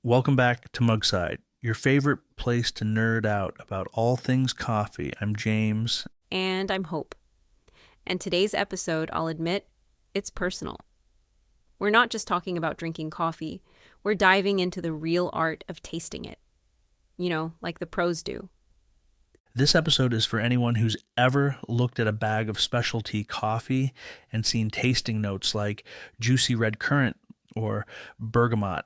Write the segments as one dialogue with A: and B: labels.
A: Welcome back to Mugside, your favorite place to nerd out about all things coffee. I'm James.
B: And I'm Hope. And today's episode, I'll admit, it's personal. We're not just talking about drinking coffee, we're diving into the real art of tasting it. You know, like the pros do.
A: This episode is for anyone who's ever looked at a bag of specialty coffee and seen tasting notes like juicy red currant or bergamot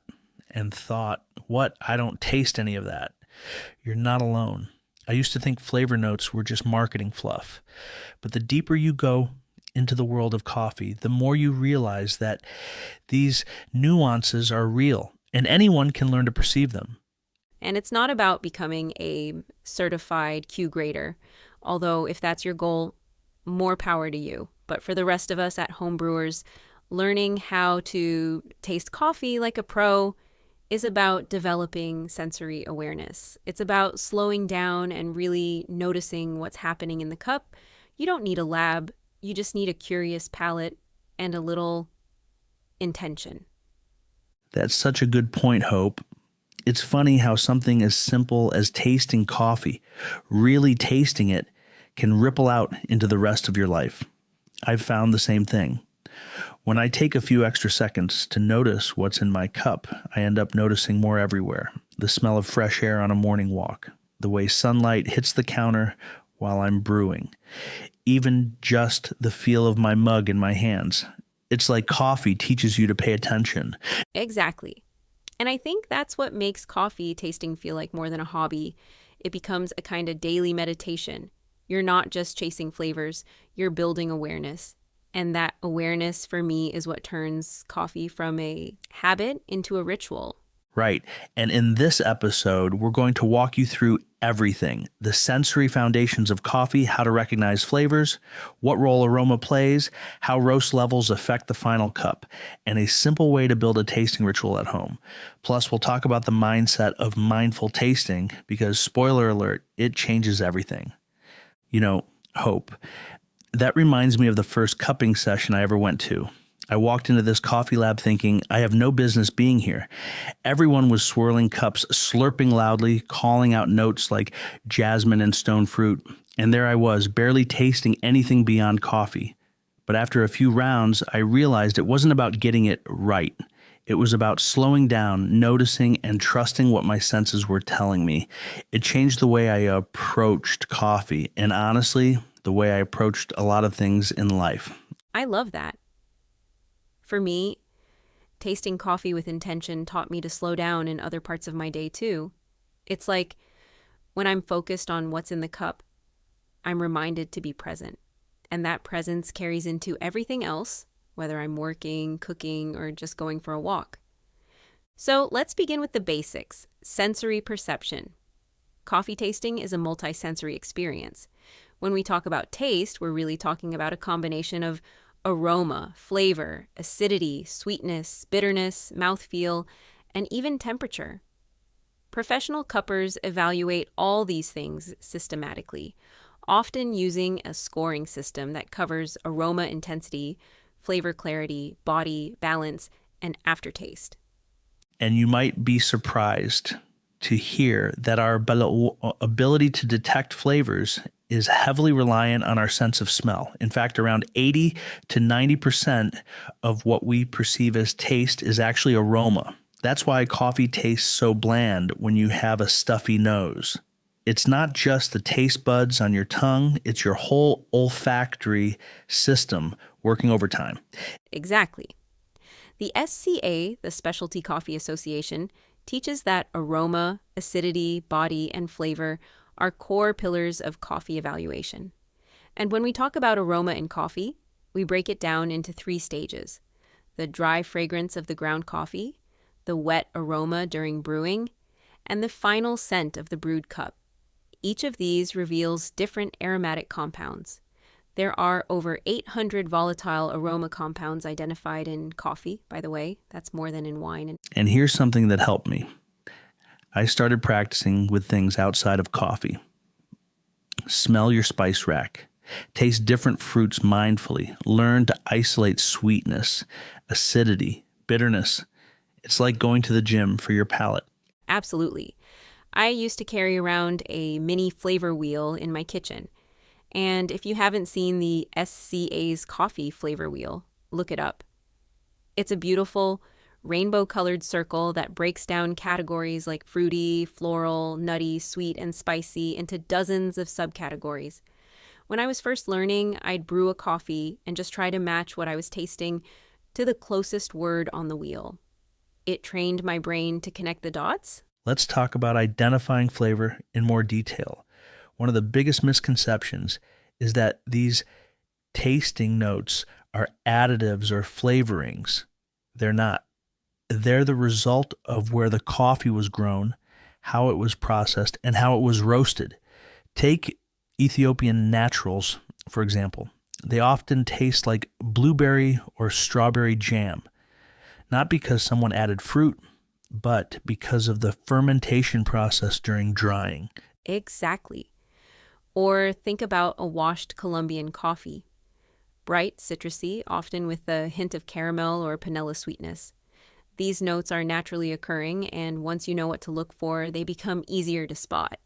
A: and thought, what? I don't taste any of that. You're not alone. I used to think flavor notes were just marketing fluff. But the deeper you go into the world of coffee, the more you realize that these nuances are real and anyone can learn to perceive them.
B: And it's not about becoming a certified Q grader, although if that's your goal, more power to you. But for the rest of us at home brewers, learning how to taste coffee like a pro is about developing sensory awareness. It's about slowing down and really noticing what's happening in the cup. You don't need a lab. You just need a curious palate and a little intention.
A: That's such a good point, Hope. It's funny how something as simple as tasting coffee, really tasting it, can ripple out into the rest of your life. I've found the same thing. When I take a few extra seconds to notice what's in my cup, I end up noticing more everywhere. The smell of fresh air on a morning walk, the way sunlight hits the counter while I'm brewing, even just the feel of my mug in my hands. It's like coffee teaches you to pay attention.
B: Exactly. And I think that's what makes coffee tasting feel like more than a hobby. It becomes a kind of daily meditation. You're not just chasing flavors, you're building awareness. And that awareness for me is what turns coffee from a habit into a ritual.
A: Right. And in this episode, we're going to walk you through everything. The sensory foundations of coffee, how to recognize flavors, what role aroma plays, how roast levels affect the final cup, and a simple way to build a tasting ritual at home. Plus, we'll talk about the mindset of mindful tasting because, spoiler alert, it changes everything. You know, Hope. That reminds me of the first cupping session I ever went to. I walked into this coffee lab thinking, I have no business being here. Everyone was swirling cups, slurping loudly, calling out notes like jasmine and stone fruit. And there I was, barely tasting anything beyond coffee. But after a few rounds, I realized it wasn't about getting it right. It was about slowing down, noticing, and trusting what my senses were telling me. It changed the way I approached coffee, and honestly, the way I approached a lot of things in life.
B: I love that. For me, tasting coffee with intention taught me to slow down in other parts of my day too. It's like when I'm focused on what's in the cup, I'm reminded to be present. And that presence carries into everything else, whether I'm working, cooking, or just going for a walk. So let's begin with the basics. Sensory perception. Coffee tasting is a multisensory experience. When we talk about taste, we're really talking about a combination of aroma, flavor, acidity, sweetness, bitterness, mouthfeel, and even temperature. Professional cuppers evaluate all these things systematically, often using a scoring system that covers aroma intensity, flavor clarity, body, balance, and aftertaste.
A: And you might be surprised to hear that our ability to detect flavors is heavily reliant on our sense of smell. In fact, around 80 to 90% of what we perceive as taste is actually aroma. That's why coffee tastes so bland when you have a stuffy nose. It's not just the taste buds on your tongue, it's your whole olfactory system working overtime.
B: Exactly. The SCA, the Specialty Coffee Association, teaches that aroma, acidity, body, and flavor are core pillars of coffee evaluation. And when we talk about aroma in coffee, we break it down into 3 stages: the dry fragrance of the ground coffee, the wet aroma during brewing, and the final scent of the brewed cup. Each of these reveals different aromatic compounds. There are over 800 volatile aroma compounds identified in coffee, by the way. That's more than in wine.
A: And here's something that helped me. I started practicing with things outside of coffee. Smell your spice rack. Taste different fruits mindfully. Learn to isolate sweetness, acidity, bitterness. It's like going to the gym for your palate.
B: Absolutely. I used to carry around a mini flavor wheel in my kitchen. And if you haven't seen the SCA's coffee flavor wheel, look it up. It's a beautiful rainbow-colored circle that breaks down categories like fruity, floral, nutty, sweet, and spicy into dozens of subcategories. When I was first learning, I'd brew a coffee and just try to match what I was tasting to the closest word on the wheel. It trained my brain to connect the dots.
A: Let's talk about identifying flavor in more detail. One of the biggest misconceptions is that these tasting notes are additives or flavorings. They're not. They're the result of where the coffee was grown, how it was processed, and how it was roasted. Take Ethiopian naturals, for example. They often taste like blueberry or strawberry jam, not because someone added fruit, but because of the fermentation process during drying.
B: Exactly. Or think about a washed Colombian coffee. Bright, citrusy, often with a hint of caramel or panela sweetness. These notes are naturally occurring, and once you know what to look for, they become easier to spot.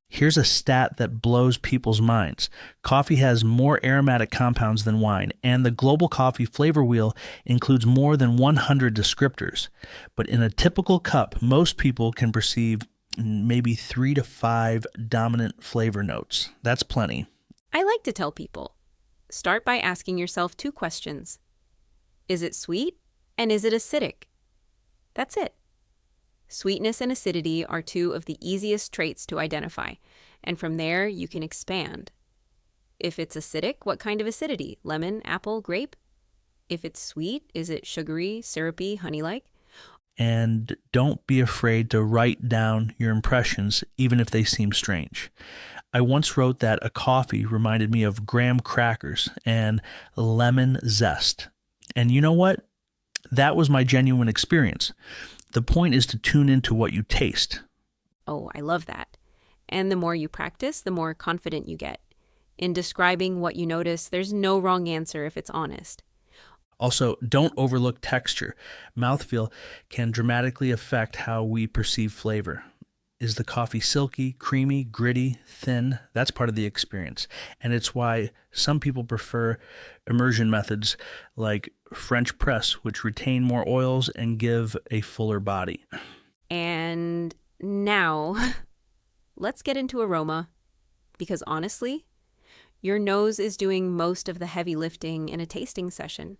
A: Here's a stat that blows people's minds. Coffee has more aromatic compounds than wine, and the global coffee flavor wheel includes more than 100 descriptors. But in a typical cup, most people can perceive maybe 3 to 5 dominant flavor notes. That's plenty.
B: I like to tell people, start by asking yourself 2 questions. Is it sweet, and is it acidic? That's it. Sweetness and acidity are 2 of the easiest traits to identify, and from there you can expand. If it's acidic, what kind of acidity? Lemon, apple, grape? If it's sweet, is it sugary, syrupy, honey-like?
A: And don't be afraid to write down your impressions, even if they seem strange. I once wrote that a coffee reminded me of graham crackers and lemon zest. And you know what? That was my genuine experience. The point is to tune into what you taste.
B: Oh, I love that. And the more you practice, the more confident you get. In describing what you notice, there's no wrong answer if it's honest.
A: Also, don't overlook texture. Mouthfeel can dramatically affect how we perceive flavor. Is the coffee silky, creamy, gritty, thin? That's part of the experience. And it's why some people prefer immersion methods like French press, which retain more oils and give a fuller body.
B: And now, let's get into aroma. Because honestly, your nose is doing most of the heavy lifting in a tasting session.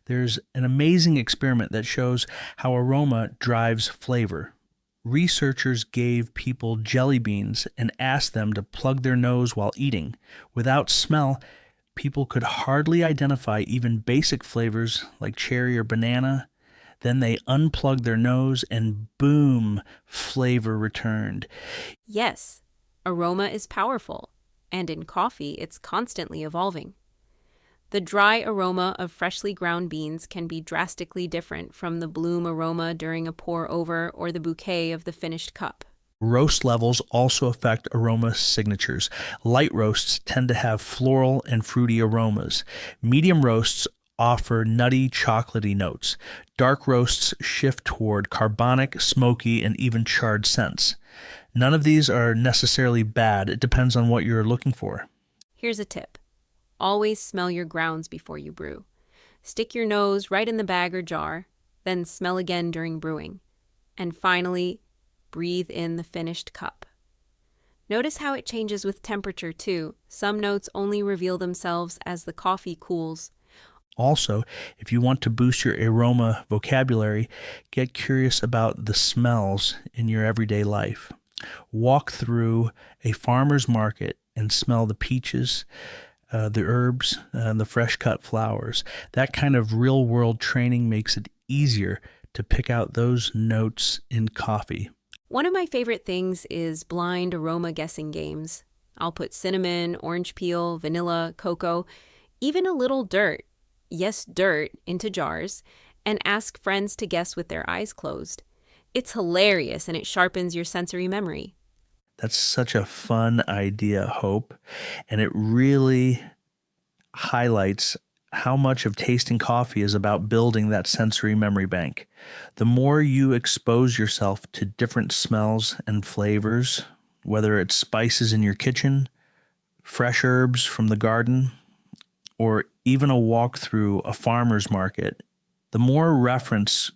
A: There's an amazing experiment that shows how aroma drives flavor. Researchers gave people jelly beans and asked them to plug their nose while eating. Without smell, people could hardly identify even basic flavors like cherry or banana. Then they unplugged their nose and boom, flavor returned.
B: Yes, aroma is powerful, and in coffee, it's constantly evolving. The dry aroma of freshly ground beans can be drastically different from the bloom aroma during a pour-over or the bouquet of the finished cup.
A: Roast levels also affect aroma signatures. Light roasts tend to have floral and fruity aromas. Medium roasts offer nutty, chocolatey notes. Dark roasts shift toward carbonic, smoky, and even charred scents. None of these are necessarily bad. It depends on what you're looking for.
B: Here's a tip. Always smell your grounds before you brew. Stick your nose right in the bag or jar, then smell again during brewing. And finally, breathe in the finished cup. Notice how it changes with temperature too. Some notes only reveal themselves as the coffee cools.
A: Also, if you want to boost your aroma vocabulary, get curious about the smells in your everyday life. Walk through a farmer's market and smell the peaches, the herbs, and the fresh cut flowers. That kind of real world training makes it easier to pick out those notes in coffee.
B: One of my favorite things is blind aroma guessing games. I'll put cinnamon, orange peel, vanilla, cocoa, even a little dirt, yes, dirt, into jars, and ask friends to guess with their eyes closed. It's hilarious and it sharpens your sensory memory.
A: That's such a fun idea, Hope, and it really highlights how much of tasting coffee is about building that sensory memory bank. The more you expose yourself to different smells and flavors, whether it's spices in your kitchen, fresh herbs from the garden, or even a walk through a farmer's market, the more reference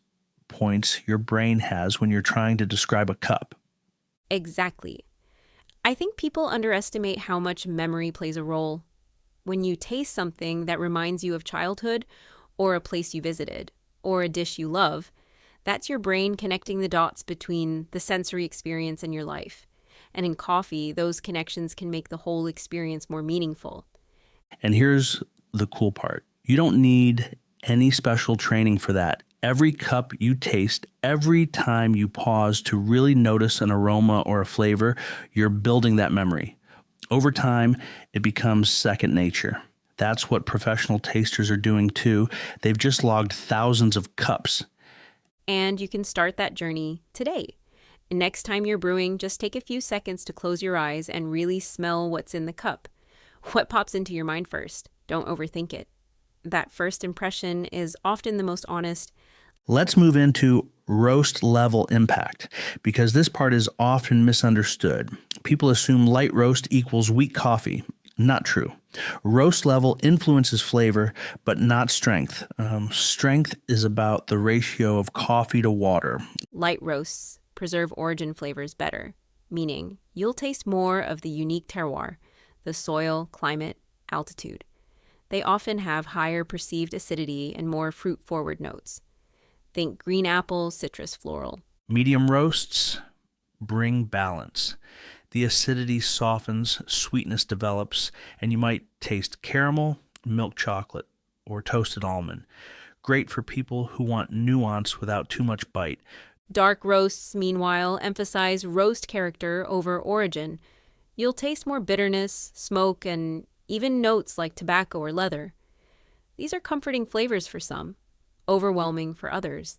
A: points your brain has when you're trying to describe a cup.
B: Exactly. I think people underestimate how much memory plays a role. When you taste something that reminds you of childhood, or a place you visited, or a dish you love, that's your brain connecting the dots between the sensory experience and your life. And in coffee, those connections can make the whole experience more meaningful.
A: And here's the cool part. You don't need any special training for that. Every cup you taste, every time you pause to really notice an aroma or a flavor, you're building that memory. Over time, it becomes second nature. That's what professional tasters are doing too. They've just logged thousands of cups.
B: And you can start that journey today. Next time you're brewing, just take a few seconds to close your eyes and really smell what's in the cup. What pops into your mind first? Don't overthink it. That first impression is often the most honest.
A: Let's move into roast level impact, because this part is often misunderstood. People assume light roast equals weak coffee. Not true. Roast level influences flavor, but not strength. Strength is about the ratio of coffee to water.
B: Light roasts preserve origin flavors better, meaning you'll taste more of the unique terroir, the soil, climate, altitude. They often have higher perceived acidity and more fruit-forward notes. Think green apple, citrus, floral.
A: Medium roasts bring balance. The acidity softens, sweetness develops, and you might taste caramel, milk chocolate, or toasted almond. Great for people who want nuance without too much bite.
B: Dark roasts, meanwhile, emphasize roast character over origin. You'll taste more bitterness, smoke, and even notes like tobacco or leather. These are comforting flavors for some, overwhelming for others.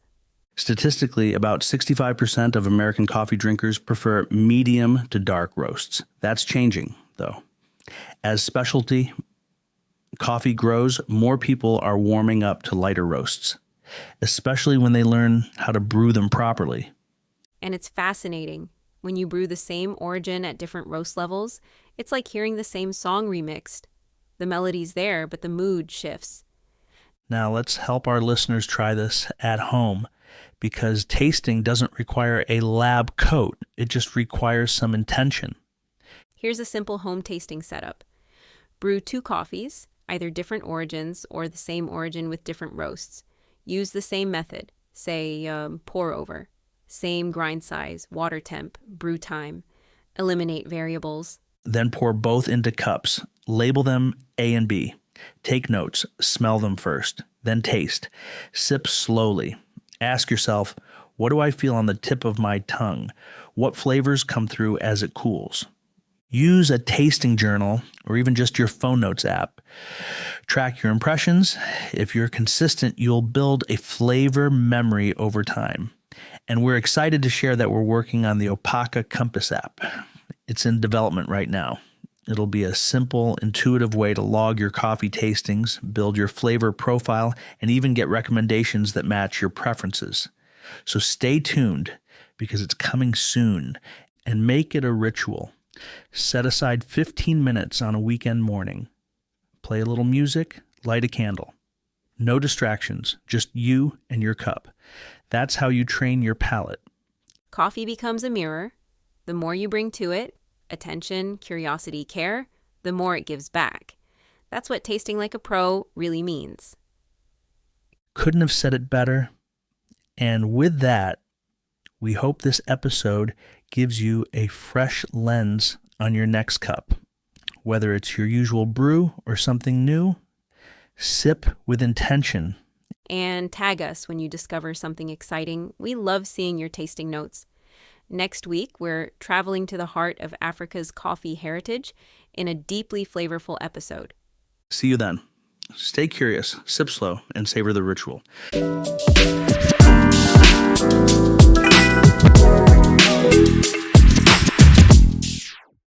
A: Statistically, about 65% of American coffee drinkers prefer medium to dark roasts. That's changing, though. As specialty coffee grows, more people are warming up to lighter roasts, especially when they learn how to brew them properly.
B: And it's fascinating. When you brew the same origin at different roast levels, it's like hearing the same song remixed. The melody's there, but the mood shifts.
A: Now let's help our listeners try this at home, because tasting doesn't require a lab coat. It just requires some intention.
B: Here's a simple home tasting setup. Brew 2 coffees, either different origins or the same origin with different roasts. Use the same method, say pour over. Same grind size, water temp, brew time. Eliminate variables.
A: Then pour both into cups. Label them A and B. Take notes. Smell them first. Then taste. Sip slowly. Ask yourself, what do I feel on the tip of my tongue? What flavors come through as it cools? Use a tasting journal or even just your phone notes app. Track your impressions. If you're consistent, you'll build a flavor memory over time. And we're excited to share that we're working on the Opaqa Compass app. It's in development right now. It'll be a simple, intuitive way to log your coffee tastings, build your flavor profile, and even get recommendations that match your preferences. So stay tuned, because it's coming soon, and make it a ritual. Set aside 15 minutes on a weekend morning. Play a little music, light a candle. No distractions, just you and your cup. That's how you train your palate.
B: Coffee becomes a mirror. The more you bring to it, attention, curiosity, care, the more it gives back. That's what tasting like a pro really means.
A: Couldn't have said it better. And with that, we hope this episode gives you a fresh lens on your next cup. Whether it's your usual brew or something new, sip with intention.
B: And tag us when you discover something exciting. We love seeing your tasting notes. Next week, we're traveling to the heart of Africa's coffee heritage in a deeply flavorful episode.
A: See you then. Stay curious, sip slow, and savor the ritual.